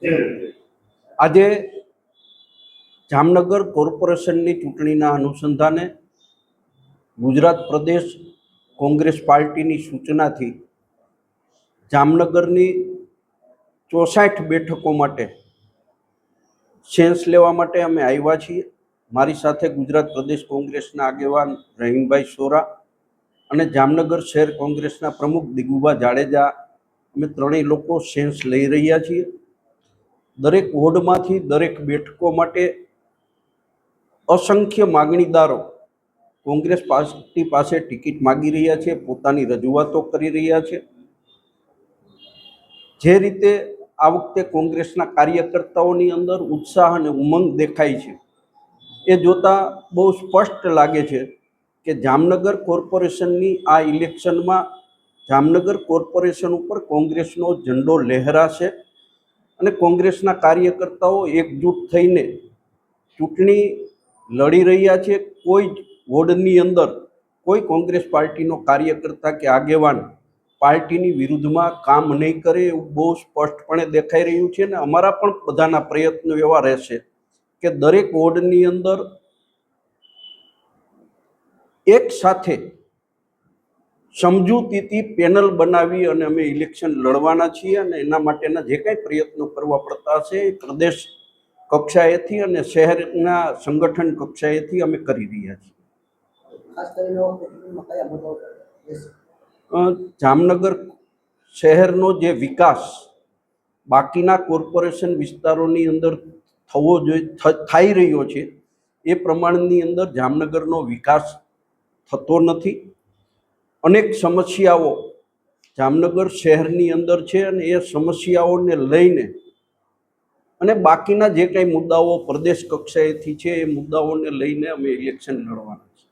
આજે જામનગર કોર્પોરેશનની ચૂંટણીના અનુસંધાને ગુજરાત પ્રદેશ કોંગ્રેસ પાર્ટીની સૂચનાથી જામનગરની 64 બેઠકો માટે સેન્સ લેવા માટે અમે આવ્યા છીએ। મારી સાથે ગુજરાત પ્રદેશ કોંગ્રેસના આગેવાન રહીમભાઈ સોરા અને જામનગર શહેર કોંગ્રેસના પ્રમુખ દિગુભા જાડેજા અમે ત્રણેય લોકો સેન્સ લઈ રહ્યા છીએ। દરેક વોર્ડમાંથી દરેક બેઠકો માટે असंख्य मागणीदारो कोंग्रेस पार्टी पास टिकिट मांगी रह्या छे, पोतानी रजूआतो करी रह्या छे। जे रीते आ वखते कोंग्रेसना कार्यकर्ताओनी अंदर उत्साह अने उमंग देखाय छे ए जोता बहु स्पष्ट लागे छे के जामनगर कोर्पोरेशननी आ इलेक्शनमां जामनगर कोर्पोरेशन उपर कोंग्रेसनो झंडो लहराशे अने कोंग्रेसना कार्यकर्ताओ एकजूट थईने चूंटणी लड़ी रह्या छे। कोई वोर्डनी अंदर कोई कोंग्रेस पार्टीनो कार्यकर्ता के आगेवान पार्टीनी विरुद्धमां काम नहीं करे एवुं बहु स्पष्टपणे देखाई रह्युं छे। ने अमारा पण बधाना प्रयत्नो एवा रहेशे के दरेक वोर्डनी अंदर एक साथे समजूतीथी पेनल बनावी अने अमे इलेक्शन लड़वाना छीए अने एना माटेना जे कांई प्रयत्नो करवा पड़ता हशे ए प्रदेश कक्षाएथी अने शहेरना संगठन कक्षाएथी अमे करी रह्या छीए। जामनगर शहेरनो जे विकास बाकीना कोर्पोरेशन विस्तारोनी अंदर थवो जोईए थाई रह्यो छे ए प्रमाणनी अंदर जामनगरनो विकास थतो नथी। अनेक समस्याओ जामनगर शहेरनी अंदर छे अने ए समस्याओने लईने अने बाकीना जे कांई मुद्दाओ प्रदेश कक्षाएथी छे ए मुद्दाओने लईने अमे इलेक्शन लड़वाना छे।